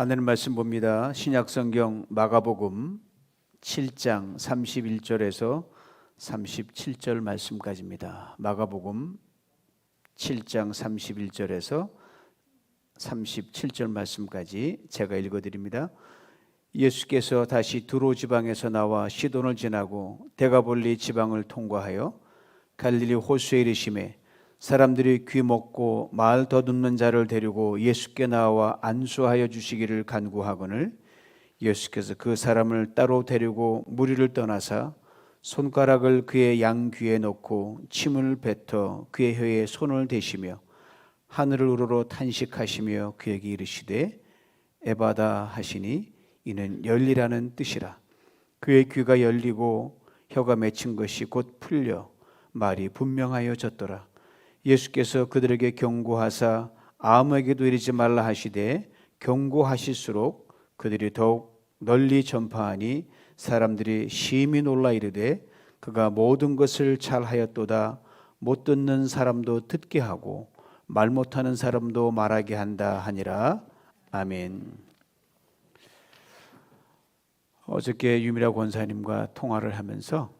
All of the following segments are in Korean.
하늘 말씀 봅니다. 신약성경 마가복음 7장 31절에서 37절 말씀까지입니다. 마가복음 7장 31절에서 37절 말씀까지 제가 읽어드립니다. 예수께서 다시 두로 지방에서 나와 시돈을 지나고 데가볼리 지방을 통과하여 갈릴리 호수에 이르시매 사람들이 귀 먹고 말 더듬는 자를 데리고 예수께 나와 안수하여 주시기를 간구하거늘 예수께서 그 사람을 따로 데리고 무리를 떠나사 손가락을 그의 양귀에 넣고 침을 뱉어 그의 혀에 손을 대시며 하늘을 우러러 탄식하시며 그에게 이르시되 에바다 하시니 이는 열리라는 뜻이라. 그의 귀가 열리고 혀가 맺힌 것이 곧 풀려 말이 분명하여졌더라. 예수께서 그들에게 경고하사 아무에게도 이르지 말라 하시되 경고하실수록 그들이 더욱 널리 전파하니 사람들이 심히 놀라 이르되 그가 모든 것을 잘하였도다. 못 듣는 사람도 듣게 하고 말 못하는 사람도 말하게 한다 하니라. 아멘. 어저께 유미라 권사님과 통화를 하면서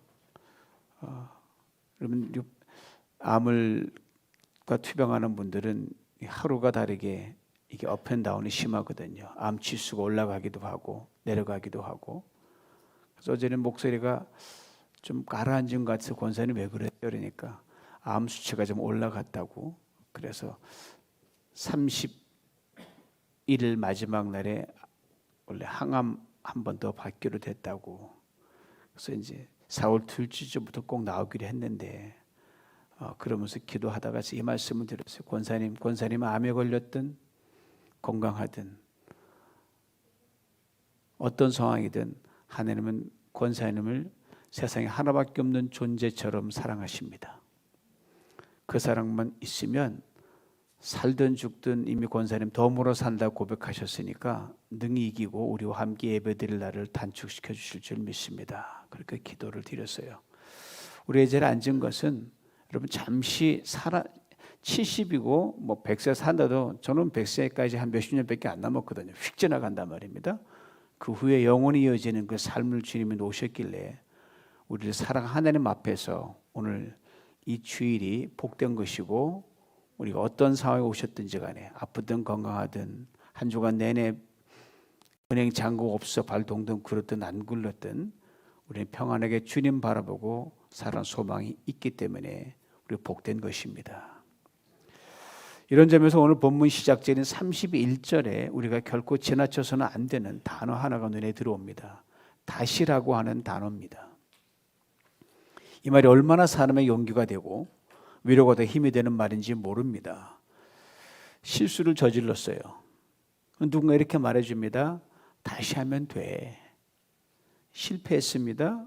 여러분 암을 투병하는 분들은 하루가 다르게 이게 업앤다운이 심하거든요. 암 지수가 올라가기도 하고 내려가기도 하고. 그래서 어제는 목소리가 좀 가라앉은 것 같아서 권사님 왜 그래요? 그러니까 암 수치가 좀 올라갔다고. 그래서 30일 마지막 날에 원래 항암 한 번 더 받기로 됐다고. 그래서 이제 4월 둘째 주부터 꼭 나오기로 했는데 그러면서 기도하다가 이 말씀을 드렸어요. 권사님 암에 걸렸든 건강하든 어떤 상황이든 하나님은 권사님을 세상에 하나밖에 없는 존재처럼 사랑하십니다. 그 사랑만 있으면 살든 죽든 이미 권사님 덤으로 산다고 고백하셨으니까 능히 이기고 우리와 함께 예배드릴 날을 단축시켜 주실 줄 믿습니다. 그렇게 기도를 드렸어요. 우리 예전에 앉은 것은 여러분 잠시 70이고 뭐 100세 산다도 저는 100세까지 한 몇십 년밖에 안 남았거든요. 휙 지나간단 말입니다. 그 후에 영원히 이어지는 그 삶을 주님이 놓으셨길래 우리를 사랑 하나님 앞에서 오늘 이 주일이 복된 것이고 우리가 어떤 상황에 오셨든지 간에 아프든 건강하든 한 주간 내내 은행 잔고 없어 발 동동 굴었든 안 굴렀든 우리는 평안하게 주님 바라보고 살아난 소망이 있기 때문에 우리 복된 것입니다. 이런 점에서 오늘 본문 시작절인 31절에 우리가 결코 지나쳐서는 안 되는 단어 하나가 눈에 들어옵니다. 다시라고 하는 단어입니다. 이 말이 얼마나 사람의 용기가 되고 위로가 더 힘이 되는 말인지 모릅니다. 실수를 저질렀어요. 누군가 이렇게 말해줍니다. 다시 하면 돼. 실패했습니다.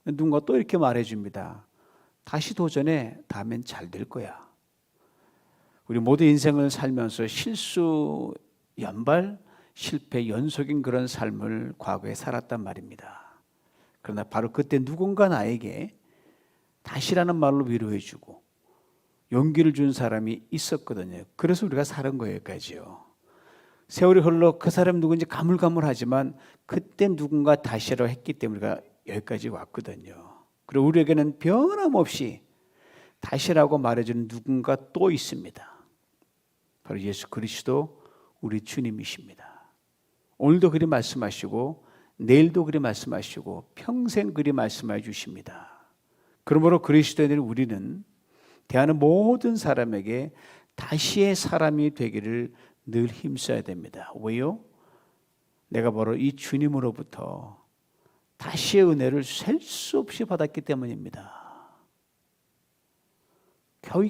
누군가 또 이렇게 말해줍니다. 다시 도전해. 다음엔 잘 될 거야. 우리 모두 인생을 살면서 실수 연발, 실패 연속인 그런 삶을 과거에 살았단 말입니다. 그러나 바로 그때 누군가 나에게 다시라는 말로 위로해주고 용기를 준 사람이 있었거든요. 그래서 우리가 사는 거예요까지요. 세월이 흘러 그 사람 누군지 가물가물하지만 그때 누군가 다시라고 했기 때문에 우리가 여기까지 왔거든요. 그리고 우리에게는 변함없이 다시라고 말해주는 누군가 또 있습니다. 바로 예수 그리스도 우리 주님이십니다. 오늘도 그리 말씀하시고 내일도 그리 말씀하시고 평생 그리 말씀해 주십니다. 그러므로 그리스도인들 우리는 대하는 모든 사람에게 다시의 사람이 되기를 늘 힘써야 됩니다. 왜요? 내가 바로 이 주님으로부터 다시의 은혜를 셀 수 없이 받았기 때문입니다.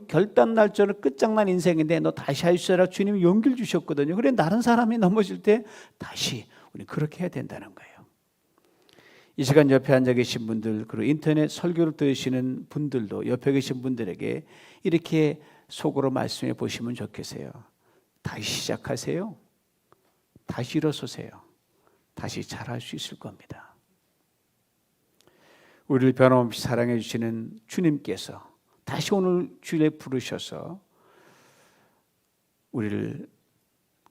결단 날짜는 끝장난 인생인데 너 다시 할 수 있어라 주님이 용기를 주셨거든요. 그래 다른 사람이 넘어질 때 다시 우리 그렇게 해야 된다는 거예요. 이 시간 옆에 앉아 계신 분들 그리고 인터넷 설교를 들으시는 분들도 옆에 계신 분들에게 이렇게 속으로 말씀해 보시면 좋겠어요. 다시 시작하세요. 다시 일어서세요. 다시 잘할 수 있을 겁니다. 우리를 변함없이 사랑해 주시는 주님께서 다시 오늘 주일에 부르셔서 우리를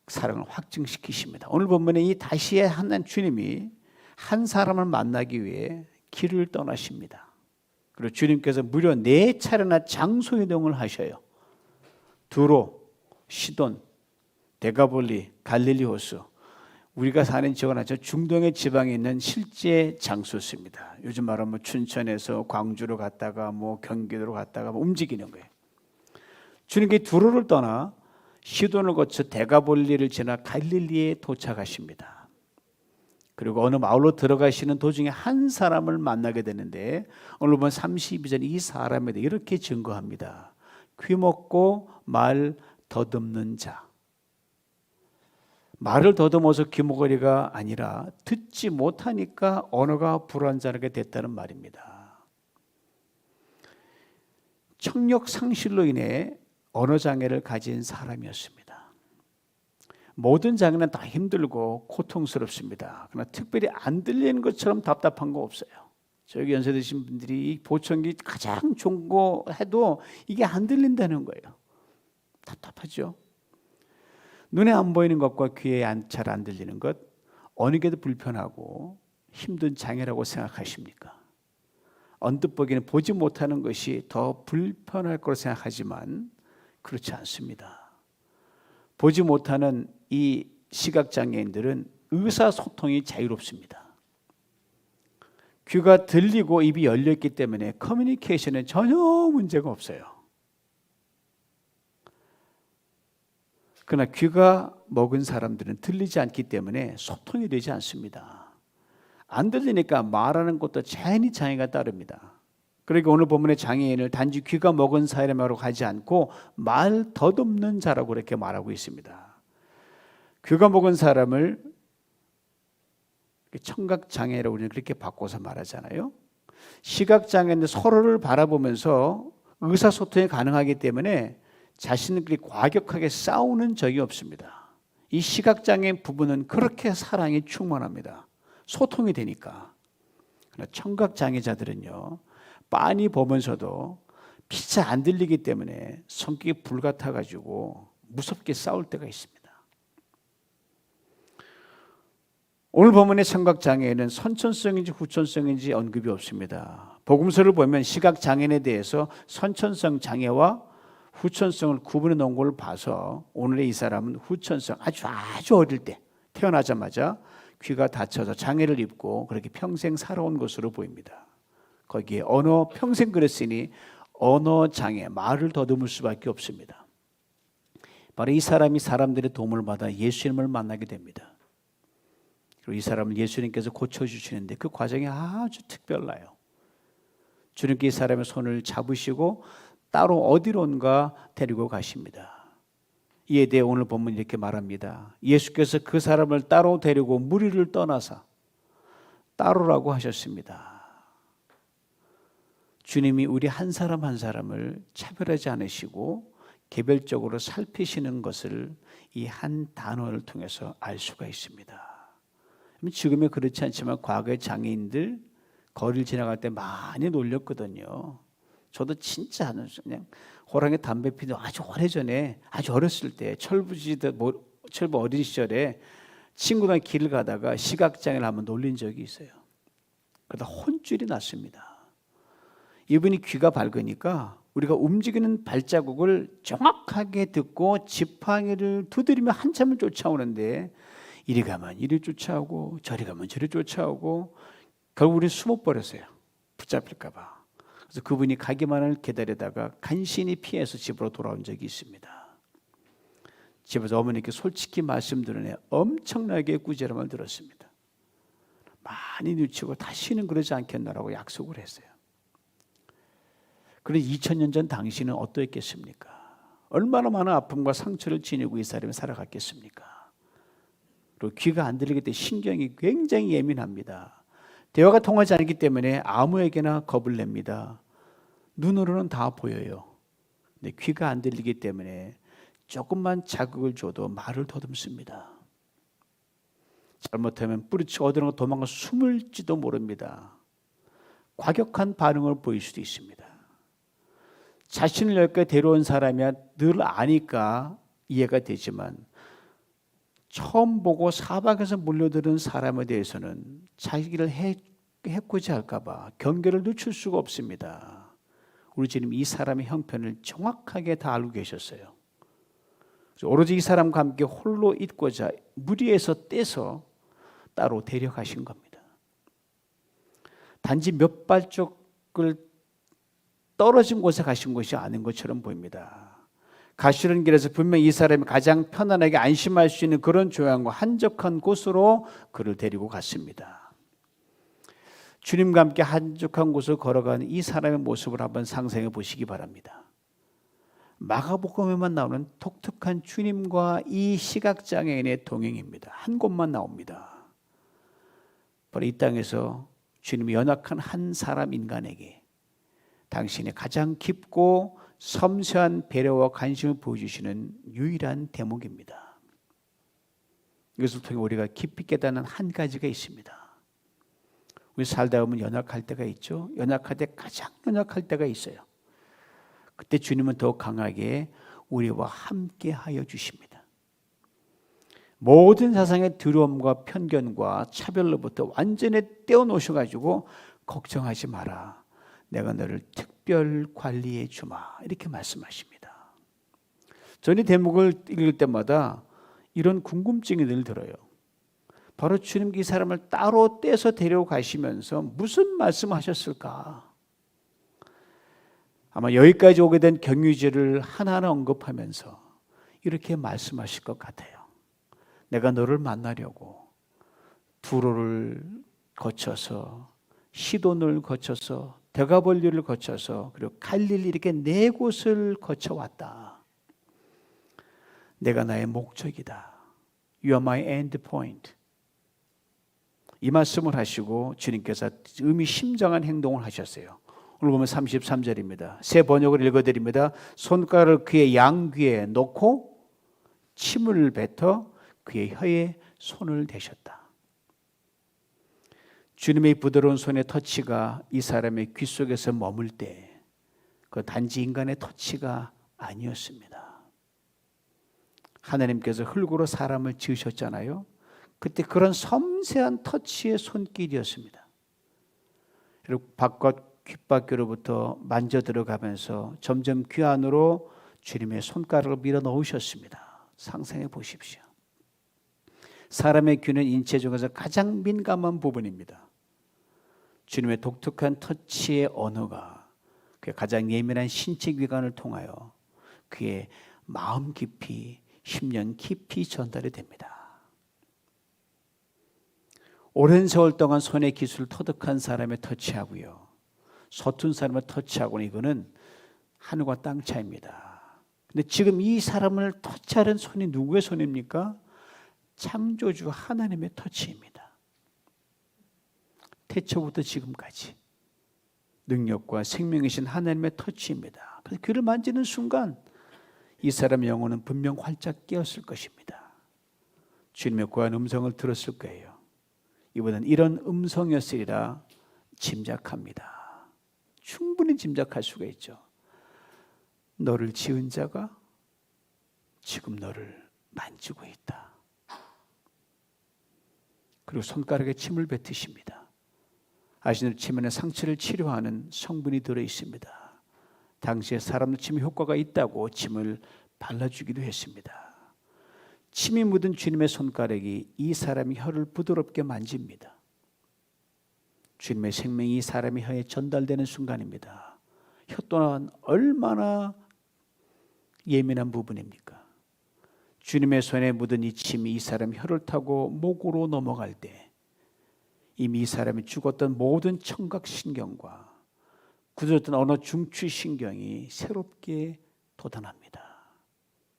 사랑을 확증시키십니다. 오늘 본문에 이 다시의 하나님 주님이 한 사람을 만나기 위해 길을 떠나십니다. 그리고 주님께서 무려 4차례나 장소 이동을 하셔요. 두로, 시돈, 데가볼리, 갈릴리 호수. 우리가 사는 지역은 아주 중동의 지방에 있는 실제 장소였습니다. 요즘 말하면 춘천에서 광주로 갔다가 경기도로 갔다가 움직이는 거예요. 주님께 두로를 떠나 시돈을 거쳐 데가볼리를 지나 갈릴리에 도착하십니다. 그리고 어느 마을로 들어가시는 도중에 한 사람을 만나게 되는데 오늘 보면 32절 이 사람에 대해 이렇게 증거합니다. 귀먹고 말 더듬는 자. 말을 더듬어서 귀머거리가 아니라 듣지 못하니까 언어가 불완전하게 됐다는 말입니다. 청력 상실로 인해 언어 장애를 가진 사람이었습니다. 모든 장애는 다 힘들고 고통스럽습니다. 그러나 특별히 안 들리는 것처럼 답답한 거 없어요. 저기 연세 드신 분들이 보청기 가장 좋은 거 해도 이게 안 들린다는 거예요. 답답하죠. 눈에 안 보이는 것과 귀에 잘 안 들리는 것 어느 게 더 불편하고 힘든 장애라고 생각하십니까? 언뜻 보기에는 보지 못하는 것이 더 불편할 거라고 생각하지만 그렇지 않습니다. 보지 못하는 이 시각장애인들은 의사소통이 자유롭습니다. 귀가 들리고 입이 열려있기 때문에 커뮤니케이션에 전혀 문제가 없어요. 그러나 귀가 먹은 사람들은 들리지 않기 때문에 소통이 되지 않습니다. 안 들리니까 말하는 것도 자연히 장애가 따릅니다. 그러니까 오늘 본문의 장애인을 단지 귀가 먹은 사람으로 가지 않고 말 더듬는 자라고 그렇게 말하고 있습니다. 귀가 먹은 사람을 청각장애라고 우리는 그렇게 바꿔서 말하잖아요. 시각장애인데 서로를 바라보면서 의사소통이 가능하기 때문에 자신들끼리 과격하게 싸우는 적이 없습니다. 이 시각장애 부부는 그렇게 사랑이 충만합니다. 소통이 되니까. 그러나 청각장애자들은요, 빤히 보면서도 피차 안 들리기 때문에 성격이 불같아가지고 무섭게 싸울 때가 있습니다. 오늘 본문의 청각장애에는 선천성인지 후천성인지 언급이 없습니다. 복음서를 보면 시각장애인에 대해서 선천성 장애와 후천성을 구분해 놓은 걸 봐서 오늘의 이 사람은 후천성, 아주 어릴 때 태어나자마자 귀가 다쳐서 장애를 입고 그렇게 평생 살아온 것으로 보입니다. 거기에 언어, 평생 그랬으니 언어 장애, 말을 더듬을 수밖에 없습니다. 바로 이 사람이 사람들의 도움을 받아 예수님을 만나게 됩니다. 그리고 이 사람을 예수님께서 고쳐주시는데 그 과정이 아주 특별나요. 주님께 이 사람의 손을 잡으시고 따로 어디론가 데리고 가십니다. 이에 대해 오늘 본문이 이렇게 말합니다. 예수께서 그 사람을 따로 데리고 무리를 떠나서 따로라고 하셨습니다. 주님이 우리 한 사람 한 사람을 차별하지 않으시고 개별적으로 살피시는 것을 이 한 단어를 통해서 알 수가 있습니다. 지금은 그렇지 않지만 과거의 장애인들 거리를 지나갈 때 많이 놀렸거든요. 저도 진짜 그냥 호랑이 담배 피던 아주 오래전에 아주 어렸을 때 철부 어린 시절에 친구랑 길을 가다가 시각장애를 한번 놀린 적이 있어요. 그러다 혼쭐이 났습니다. 이분이 귀가 밝으니까 우리가 움직이는 발자국을 정확하게 듣고 지팡이를 두드리며 한참을 쫓아오는데 이리 가면 이리 쫓아오고 저리 가면 저리 쫓아오고 결국 우리는 숨어버렸어요. 붙잡힐까 봐. 그래서 그분이 가기만을 기다리다가 간신히 피해서 집으로 돌아온 적이 있습니다. 집에서 어머니께 솔직히 말씀드리네 엄청나게 꾸지람을 들었습니다. 많이 늦추고 다시는 그러지 않겠나라고 약속을 했어요. 그런데 2000년 전 당신은 어떠했겠습니까? 얼마나 많은 아픔과 상처를 지니고 이 사람이 살아갔겠습니까? 그리고 귀가 안 들리기 때문에 신경이 굉장히 예민합니다. 대화가 통하지 않기 때문에 아무에게나 겁을 냅니다. 눈으로는 다 보여요. 근데 귀가 안 들리기 때문에 조금만 자극을 줘도 말을 더듬습니다. 잘못하면 뿌리치고 어디론가 도망가 숨을지도 모릅니다. 과격한 반응을 보일 수도 있습니다. 자신을 여기까지 데려온 사람이야 늘 아니까 이해가 되지만 처음 보고 사방에서 몰려드는 사람에 대해서는 자기를 해코지 할까 봐 경계를 늦출 수가 없습니다. 우리 주님 이 사람의 형편을 정확하게 다 알고 계셨어요. 오로지 이 사람과 함께 홀로 있고자 무리해서 떼서 따로 데려가신 겁니다. 단지 몇 발짝을 떨어진 곳에 가신 것이 아닌 것처럼 보입니다. 가시는 길에서 분명히 이 사람이 가장 편안하게 안심할 수 있는 그런 조용과 한적한 곳으로 그를 데리고 갔습니다. 주님과 함께 한적한 곳을 걸어가는 이 사람의 모습을 한번 상상해 보시기 바랍니다. 마가복음에만 나오는 독특한 주님과 이 시각장애인의 동행입니다. 한 곳만 나옵니다. 바로 이 땅에서 주님이 연약한 한 사람 인간에게 당신의 가장 깊고 섬세한 배려와 관심을 보여주시는 유일한 대목입니다. 이것을 통해 우리가 깊이 깨닫는 한 가지가 있습니다. 우리 살다 보면 연약할 때가 있죠. 연약할 때 가장 연약할 때가 있어요. 그때 주님은 더욱 강하게 우리와 함께 하여 주십니다. 모든 세상의 두려움과 편견과 차별로부터 완전히 떼어놓으셔가지고 걱정하지 마라. 내가 너를 특별 관리해 주마. 이렇게 말씀하십니다. 저는 이 대목을 읽을 때마다 이런 궁금증이 늘 들어요. 바로 주님 이 사람을 따로 떼서 데려가시면서 무슨 말씀하셨을까? 아마 여기까지 오게 된 경유지를 하나하나 언급하면서 이렇게 말씀하실 것 같아요. 내가 너를 만나려고 두로를 거쳐서 시돈을 거쳐서 데가볼리를 거쳐서 그리고 갈릴리 이렇게 네 곳을 거쳐왔다. 내가 나의 목적이다. You are my end point. 이 말씀을 하시고 주님께서 의미심장한 행동을 하셨어요. 오늘 보면 33절입니다. 새 번역을 읽어드립니다. 손가락을 그의 양귀에 놓고 침을 뱉어 그의 혀에 손을 대셨다. 주님의 부드러운 손의 터치가 이 사람의 귀 속에서 머물 때 그 단지 인간의 터치가 아니었습니다. 하나님께서 흙으로 사람을 지으셨잖아요. 그때 그런 섬세한 터치의 손길이었습니다. 그리고 바깥 귓바퀴로부터 만져 들어가면서 점점 귀 안으로 주님의 손가락을 밀어 넣으셨습니다. 상상해 보십시오. 사람의 귀는 인체 중에서 가장 민감한 부분입니다. 주님의 독특한 터치의 언어가 그의 가장 예민한 신체 기관을 통하여 그의 마음 깊이, 심령 깊이 전달이 됩니다. 오랜 세월 동안 손의 기술을 터득한 사람의 터치하고요, 서툰 사람의 터치하고는 이거는 하늘과 땅 차이입니다. 근데 지금 이 사람을 터치하는 손이 누구의 손입니까? 창조주 하나님의 터치입니다. 태초부터 지금까지 능력과 생명이신 하나님의 터치입니다. 그래서 귀를 만지는 순간 이 사람의 영혼은 분명 활짝 깨었을 것입니다. 주님의 고한 음성을 들었을 거예요. 이번엔 이런 음성이었으리라 짐작합니다. 충분히 짐작할 수가 있죠. 너를 지은 자가 지금 너를 만지고 있다. 그리고 손가락에 침을 뱉으십니다. 아시는 치면에 상처를 치료하는 성분이 들어있습니다. 당시에 사람 침이 효과가 있다고 침을 발라주기도 했습니다. 침이 묻은 주님의 손가락이 이 사람의 혀를 부드럽게 만집니다. 주님의 생명이 이 사람의 혀에 전달되는 순간입니다. 혀 또한 얼마나 예민한 부분입니까? 주님의 손에 묻은 이 침이 이 사람의 혀를 타고 목으로 넘어갈 때 이미 이 사람이 죽었던 모든 청각신경과 굳어졌던 언어 중추신경이 새롭게 돋아납니다.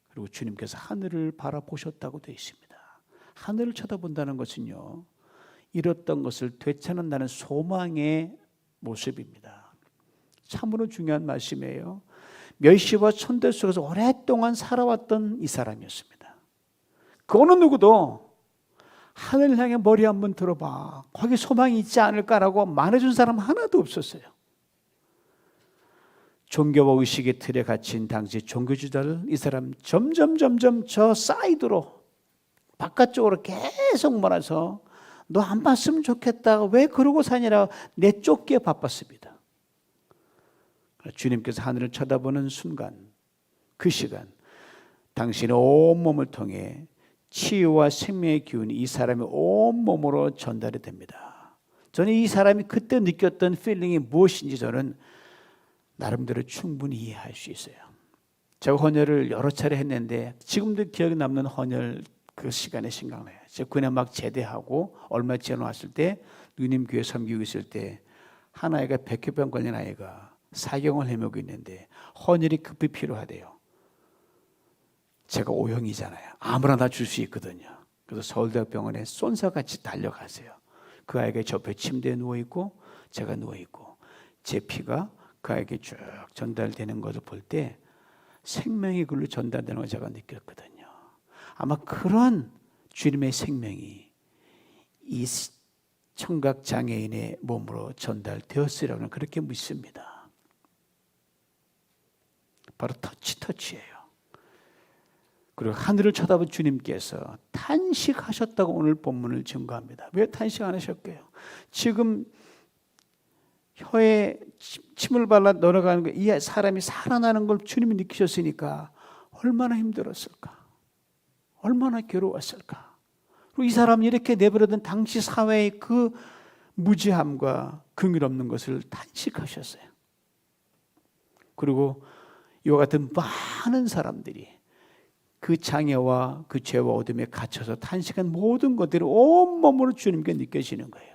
그리고 주님께서 하늘을 바라보셨다고 되어 있습니다. 하늘을 쳐다본다는 것은요, 잃었던 것을 되찾는다는 소망의 모습입니다. 참으로 중요한 말씀이에요. 멸시와 천대 속에서 오랫동안 살아왔던 이 사람이었습니다. 그 어느 누구도 하늘 향해 머리 한번 들어봐, 거기 소망이 있지 않을까라고 말해준 사람 하나도 없었어요. 종교와 의식의 틀에 갇힌 당시 종교주의자를 이 사람 점점 저 사이드로 바깥쪽으로 계속 몰아서 너 안 봤으면 좋겠다. 왜 그러고 사니라 내쫓기에 바빴습니다. 주님께서 하늘을 쳐다보는 순간, 그 시간 당신의 온몸을 통해 치유와 생명의 기운이 이 사람의 온몸으로 전달이 됩니다. 저는 이 사람이 그때 느꼈던 필링이 무엇인지 저는 나름대로 충분히 이해할 수 있어요. 제가 헌혈을 여러 차례 했는데 지금도 기억에 남는 헌혈 그 시간이 생각나요. 제가 그냥 막 제대하고 얼마 지나 왔을 때 누님 교회 섬기고 있을 때 한 아이가 백혈병 걸린 아이가 사경을 헤매고 있는데 헌혈이 급히 필요하대요. 제가 O형이잖아요. 아무나 다 줄 수 있거든요. 그래서 서울대학병원에 쏜사같이 달려가세요. 그 아이가 옆에 침대에 누워있고 제가 누워있고 제 피가 그 아이에게 쭉 전달되는 것을 볼 때 생명이 글로 전달되는 걸 제가 느꼈거든요. 아마 그런 주님의 생명이 이 청각장애인의 몸으로 전달되었으리라고 그렇게 믿습니다. 바로 터치예요. 그리고 하늘을 쳐다본 주님께서 탄식하셨다고 오늘 본문을 증거합니다. 왜 탄식 안 하셨게요? 지금 혀에 침을 발라 넣어가는 거, 이 사람이 살아나는 걸 주님이 느끼셨으니까 얼마나 힘들었을까? 얼마나 괴로웠을까? 그리고 이 사람이 이렇게 내버려둔 당시 사회의 그 무지함과 긍휼 없는 것을 탄식하셨어요. 그리고 이와 같은 많은 사람들이 그 장애와 그 죄와 어둠에 갇혀서 탄식한 모든 것들이 온몸으로 주님께 느껴지는 거예요.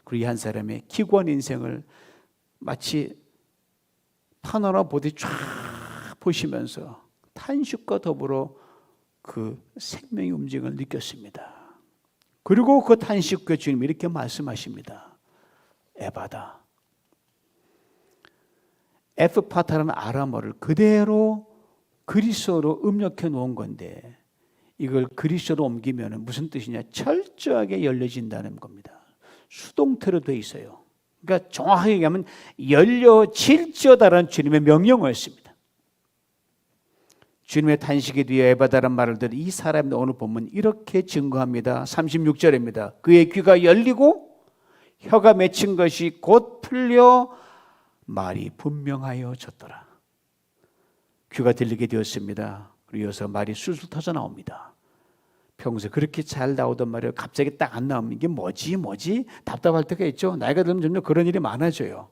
그리고 이 한 사람의 기구한 인생을 마치 파노라마 보듯이 쫙 보시면서 탄식과 더불어 그 생명의 움직임을 느꼈습니다. 그리고 그 탄식 그 주님이 이렇게 말씀하십니다. 에바다. 에프파타라는 아람어를 그대로 그리스어로 음력해 놓은 건데 이걸 그리스어로 옮기면 무슨 뜻이냐? 철저하게 열려진다는 겁니다. 수동태로 되어 있어요. 그러니까 정확하게 얘기하면 열려질지어다라는 주님의 명령어였습니다. 주님의 탄식에 뒤에 에바다란 말을 들은 이 사람이 오늘 보면 이렇게 증거합니다. 36절입니다. 그의 귀가 열리고 혀가 맺힌 것이 곧 풀려 말이 분명하여졌더라. 귀가 들리게 되었습니다. 그리고 이어서 말이 술술 터져 나옵니다. 평소에 그렇게 잘 나오던 말이 갑자기 딱 안 나오면 이게 뭐지 답답할 때가 있죠. 나이가 들면 점점 그런 일이 많아져요.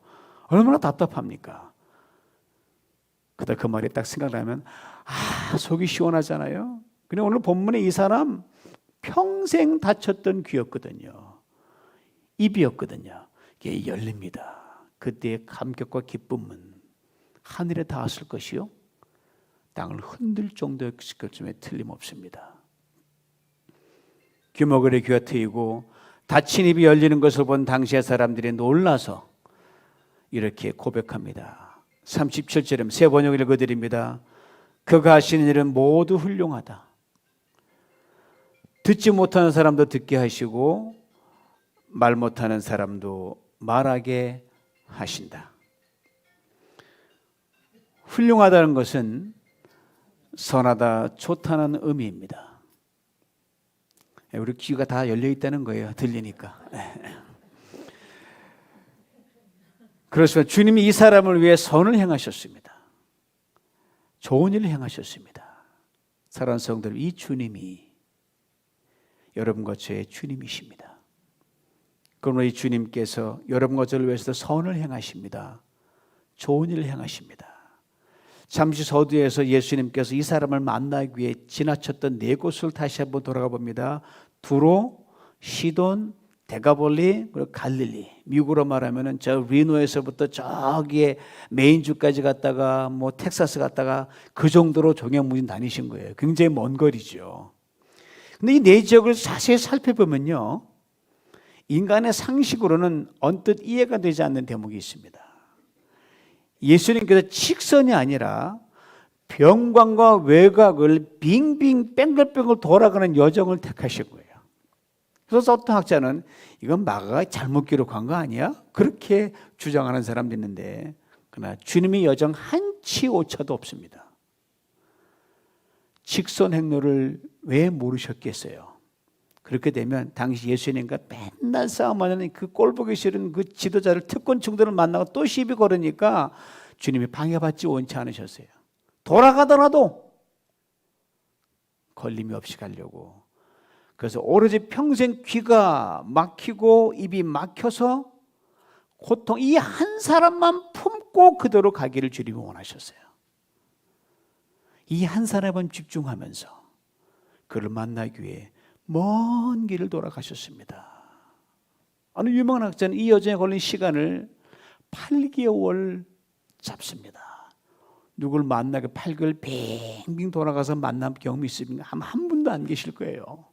얼마나 답답합니까? 그러다 그 말이 딱 생각나면 속이 시원하잖아요. 근데 오늘 본문에 이 사람 평생 닫혔던 귀였거든요. 입이었거든요. 이게 열립니다. 그때의 감격과 기쁨은 하늘에 닿았을 것이요 땅을 흔들 정도의 것쯤에 틀림없습니다. 귀머거리 귀가 트이고 닫힌 입이 열리는 것을 본 당시의 사람들이 놀라서 이렇게 고백합니다. 37절에 새 번역을 읽어드립니다. 그가 하시는 일은 모두 훌륭하다. 듣지 못하는 사람도 듣게 하시고 말 못하는 사람도 말하게 하신다. 훌륭하다는 것은 선하다, 좋다는 의미입니다. 우리 귀가 다 열려 있다는 거예요. 들리니까. 그렇지만 주님이 이 사람을 위해 선을 행하셨습니다. 좋은 일을 행하셨습니다. 사랑하는 성도들, 이 주님이 여러분과 저의 주님이십니다. 그러므로 이 주님께서 여러분과 저를 위해서 선을 행하십니다. 좋은 일을 행하십니다. 잠시 서두에서 예수님께서 이 사람을 만나기 위해 지나쳤던 네 곳을 다시 한번 돌아가 봅니다. 두로, 시돈, 데가볼리, 그리고 갈릴리. 미국으로 말하면은 저 리노에서부터 저기에 메인주까지 갔다가 뭐 텍사스 갔다가 그 정도로 종횡무진 다니신 거예요. 굉장히 먼 거리죠. 근데 이 네 지역을 자세히 살펴보면요, 인간의 상식으로는 언뜻 이해가 되지 않는 대목이 있습니다. 예수님께서 직선이 아니라 병관과 외곽을 빙빙 뺑글뺑글 돌아가는 여정을 택하신 거예요. 그래서 어떤 학자는 이건 마가가 잘못 기록한 거 아니야? 그렇게 주장하는 사람도 있는데, 그러나 주님의 여정 한치 오차도 없습니다. 직선 행로를 왜 모르셨겠어요? 그렇게 되면 당시 예수님과 맨날 싸움하는 그 꼴보기 싫은 그 지도자를 특권층들을 만나고 또 시비 걸으니까 주님이 방해받지 원치 않으셨어요. 돌아가더라도 걸림이 없이 가려고. 그래서 오로지 평생 귀가 막히고 입이 막혀서 고통 이 한 사람만 품고 그대로 가기를 주님이 원하셨어요. 이 한 사람만 집중하면서 그를 만나기 위해 먼 길을 돌아가셨습니다. 어느 유명한 학자는 이 여정에 걸린 시간을 8개월 잡습니다. 누굴 만나게 8개월 빙빙 돌아가서 만난 경험이 있습니까? 아마 한 분도 안 계실 거예요.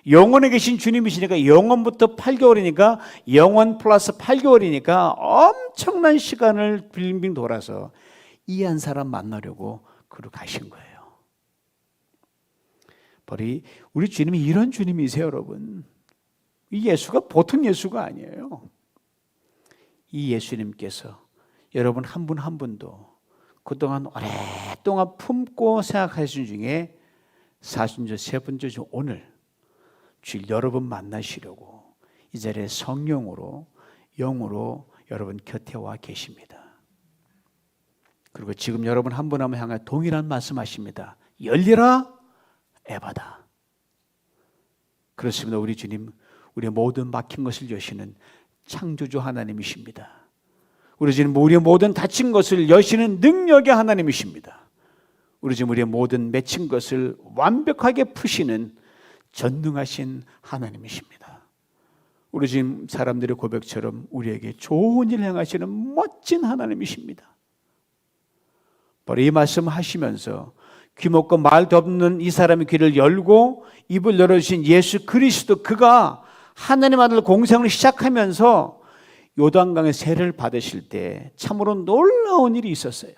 영원에 계신 주님이시니까 영원부터 8개월이니까 영원 플러스 8개월이니까 엄청난 시간을 빙빙 돌아서 이 한 사람 만나려고 그로 가신 거예요. 바로 우리 주님이 이런 주님이세요, 여러분. 이 예수가 보통 예수가 아니에요. 이 예수님께서 여러분 한 분 한 분도 그동안 오랫동안 품고 생각하신 중에 사순절 세 번째 주 오늘 주일 여러분 만나시려고 이 자리에 성령으로 영으로 여러분 곁에 와 계십니다. 그리고 지금 여러분 한 분 한 분 향해 동일한 말씀하십니다. 열리라 에바다. 그렇습니다. 우리 주님, 우리의 모든 막힌 것을 여시는 창조주 하나님이십니다. 우리 주님, 우리의 모든 닫힌 것을 여시는 능력의 하나님이십니다. 우리 주님, 우리의 모든 맺힌 것을 완벽하게 푸시는 전능하신 하나님이십니다. 우리 주님, 사람들의 고백처럼 우리에게 좋은 일을 행하시는 멋진 하나님이십니다. 바로 이 말씀 하시면서 귀 먹고 말도 없는 이 사람의 귀를 열고 입을 열어주신 예수 그리스도, 그가 하나님 아들 공생을 시작하면서 요단강의 세례를 받으실 때 참으로 놀라운 일이 있었어요.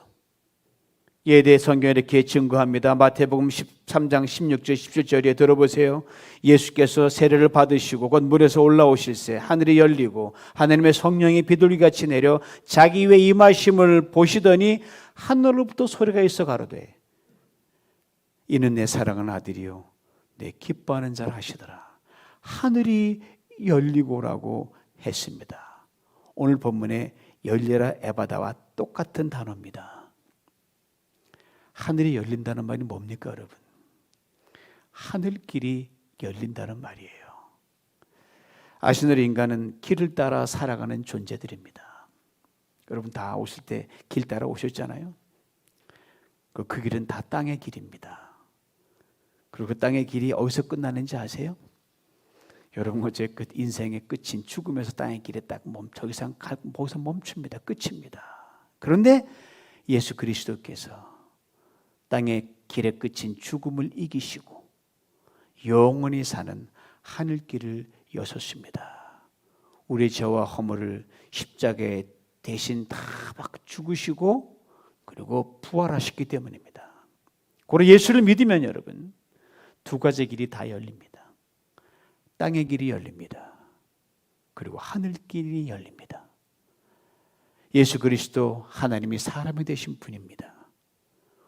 이에 대해 성경에 이렇게 증거합니다. 마태복음 13장 16절 17절에 들어보세요. 예수께서 세례를 받으시고 곧 물에서 올라오실새 하늘이 열리고 하나님의 성령이 비둘기같이 내려 자기 위에 임하심을 보시더니 하늘로부터 소리가 있어 가로되 이는 내 사랑하는 아들이요 내 기뻐하는 자라 하시더라. 하늘이 열리고라고 했습니다. 오늘 본문에 열리라 에바다와 똑같은 단어입니다. 하늘이 열린다는 말이 뭡니까, 여러분? 하늘길이 열린다는 말이에요. 아시는 인간은 길을 따라 살아가는 존재들입니다. 여러분 다 오실 때 길 따라 오셨잖아요. 그 길은 다 땅의 길입니다. 그리고 그 땅의 길이 어디서 끝나는지 아세요? 여러분 어제 끝 인생의 끝인 죽음에서 땅의 길에 딱 더 이상 거기서 멈춥니다. 끝입니다. 그런데 예수 그리스도께서 땅의 길의 끝인 죽음을 이기시고 영원히 사는 하늘길을 여셨습니다. 우리의 죄와 허물을 십자가에 대신 다 죽으시고 그리고 부활하셨기 때문입니다. 그리고 예수를 믿으면 여러분 두 가지 길이 다 열립니다. 땅의 길이 열립니다. 그리고 하늘길이 열립니다. 예수 그리스도 하나님이 사람이 되신 분입니다.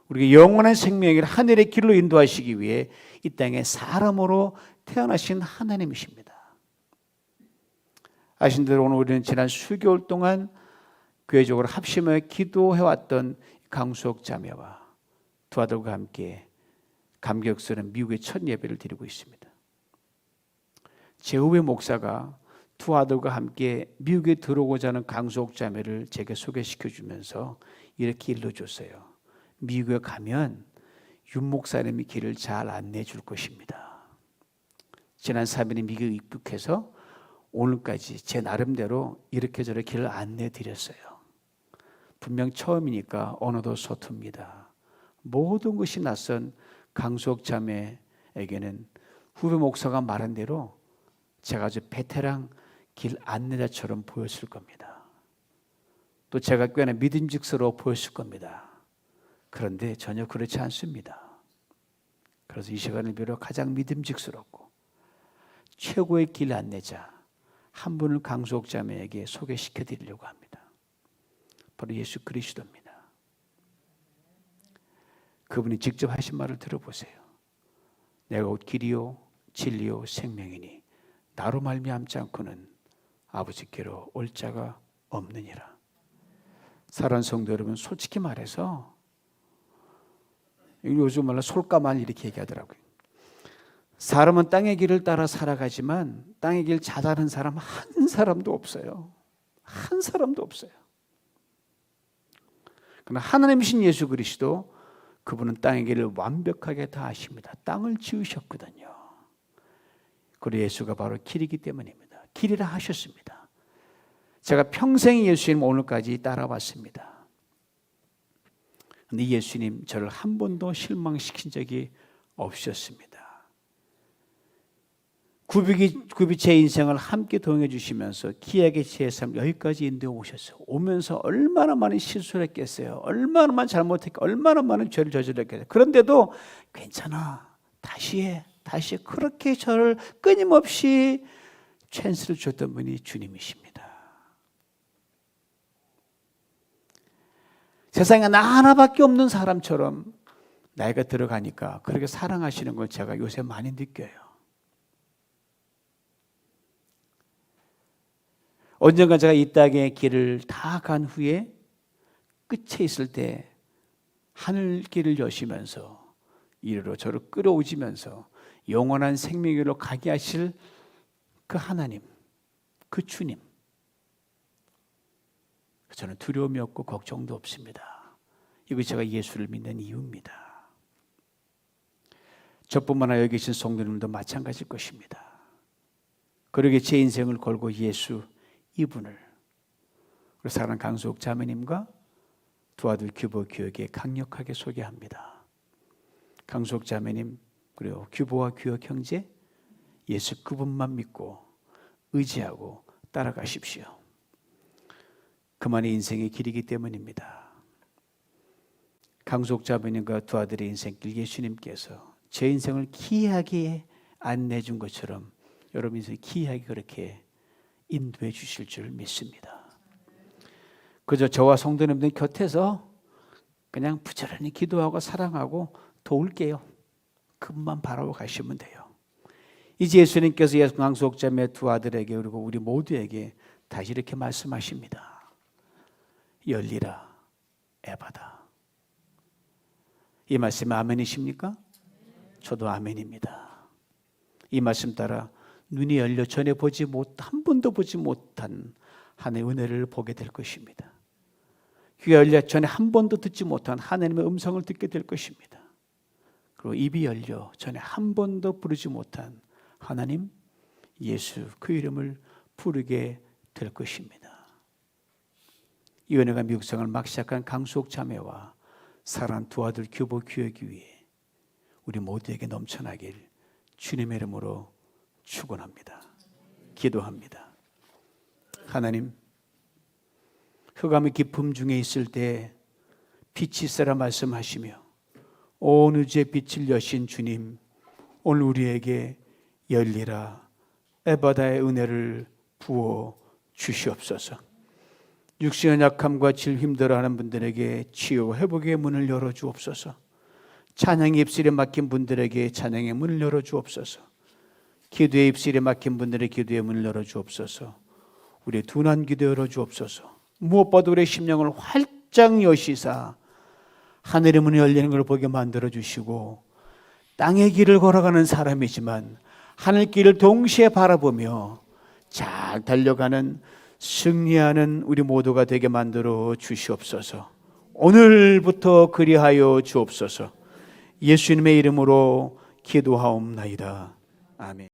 우리가 영원한 생명을 하늘의 길로 인도하시기 위해 이 땅에 사람으로 태어나신 하나님이십니다. 아신 대로 오늘 우리는 지난 수개월 동안 교회적으로 합심하여 기도해왔던 강수옥 자매와 두 아들과 함께 감격스러운 미국의 첫 예배를 드리고 있습니다. 제후배 목사가 두 아들과 함께 미국에 들어오고자 하는 강수옥 자매를 제게 소개시켜 주면서 이렇게 일러줬어요. 미국에 가면 윤 목사님이 길을 잘 안내해 줄 것입니다. 지난 3일에 미국 입국해서 오늘까지 제 나름대로 이렇게 저렇게 길을 안내해 드렸어요. 분명 처음이니까 언어도 서툽니다. 모든 것이 낯선 강수옥 자매에게는 후배 목사가 말한 대로 제가 아주 베테랑 길 안내자처럼 보였을 겁니다. 또 제가 꽤나 믿음직스러워 보였을 겁니다. 그런데 전혀 그렇지 않습니다. 그래서 이 시간을 비롯 가장 믿음직스럽고 최고의 길 안내자 한 분을 강수옥 자매에게 소개시켜 드리려고 합니다. 바로 예수 그리스도입니다. 그분이 직접 하신 말을 들어보세요. 내가 곧 길이요 진리요 생명이니 나로 말미암지 않고는 아버지께로 올 자가 없느니라. 사랑하는 성도 여러분, 솔직히 말해서 요즘 말로 솔까말 이렇게 얘기하더라고요. 사람은 땅의 길을 따라 살아가지만 땅의 길 잘 아는 사람 한 사람도 없어요. 한 사람도 없어요. 그러나 하나님이신 예수 그리스도, 그분은 땅의 길을 완벽하게 다 아십니다. 땅을 지으셨거든요. 그리고 예수가 바로 길이기 때문입니다. 길이라 하셨습니다. 제가 평생 예수님 오늘까지 따라왔습니다. 근데 예수님 저를 한 번도 실망시킨 적이 없으셨습니다. 굽이 제 인생을 함께 동행해 주시면서 기약의 제 삶 여기까지 인도해 오셨어요. 오면서 얼마나 많은 실수를 했겠어요. 얼마나 많은 잘못했겠어요. 얼마나 많은 죄를 저질렀겠어요. 그런데도 괜찮아, 다시 해, 다시 해. 그렇게 저를 끊임없이 찬스를 줬던 분이 주님이십니다. 세상에 나 하나밖에 없는 사람처럼 나이가 들어가니까 그렇게 사랑하시는 걸 제가 요새 많이 느껴요. 언젠가 제가 이 땅의 길을 다 간 후에 끝에 있을 때 하늘길을 여시면서 이리로 저를 끌어오시면서 영원한 생명으로 가게 하실 그 하나님, 그 주님, 저는 두려움이 없고 걱정도 없습니다. 이것이 제가 예수를 믿는 이유입니다. 저뿐만 아니라 여기 계신 성도님도 마찬가지일 것입니다. 그러게 제 인생을 걸고 예수 이분을 우리 사랑하는 강수옥 자매님과 두 아들 규보 규혁에 강력하게 소개합니다. 강수옥 자매님 그리고 규보와 규혁 형제, 예수 그분만 믿고 의지하고 따라가십시오. 그만의 인생의 길이기 때문입니다. 강수옥 자매님과 두 아들의 인생길 예수님께서 제 인생을 기이하게 안내해 준 것처럼 여러분 인생을 기이하게 그렇게 인도해 주실 줄 믿습니다. 그저 저와 성도님들 곁에서 그냥 부지런히 기도하고 사랑하고 도울게요. 그것만 바라고 가시면 돼요. 이제 예수님께서 강수옥 자매 두 아들에게 그리고 우리 모두에게 다시 이렇게 말씀하십니다. 열리라 에바다. 이 말씀 아멘이십니까? 저도 아멘입니다. 이 말씀 따라 눈이 열려 전에 한 번도 보지 못한 하나님의 은혜를 보게 될 것입니다. 귀가 열려 전에 한 번도 듣지 못한 하나님의 음성을 듣게 될 것입니다. 그리고 입이 열려 전에 한 번도 부르지 못한 하나님, 예수 그 이름을 부르게 될 것입니다. 이 은혜가 미국 생활을 막 시작한 강수옥 자매와 사랑하는 두 아들 규보 규혁이 위해 우리 모두에게 넘쳐나길 주님의 이름으로 축원합니다. 기도합니다. 하나님, 흑암의 깊음 중에 있을 때 빛이 있으라 말씀하시며 온 우주의 빛을 여신 주님, 오늘 우리에게 열리라 에바다의 은혜를 부어 주시옵소서. 육신의 약함과 질 힘들어하는 분들에게 치유 회복의 문을 열어주옵소서. 찬양의 입술에 막힌 분들에게 찬양의 문을 열어주옵소서. 기도의 입술에 막힌 분들의 기도의 문을 열어주옵소서. 우리의 둔한 기도 열어주옵소서. 무엇보다 우리의 심령을 활짝 여시사 하늘의 문이 열리는 걸 보게 만들어주시고 땅의 길을 걸어가는 사람이지만 하늘길을 동시에 바라보며 잘 달려가는 승리하는 우리 모두가 되게 만들어 주시옵소서. 오늘부터 그리하여 주옵소서. 예수님의 이름으로 기도하옵나이다. 아멘.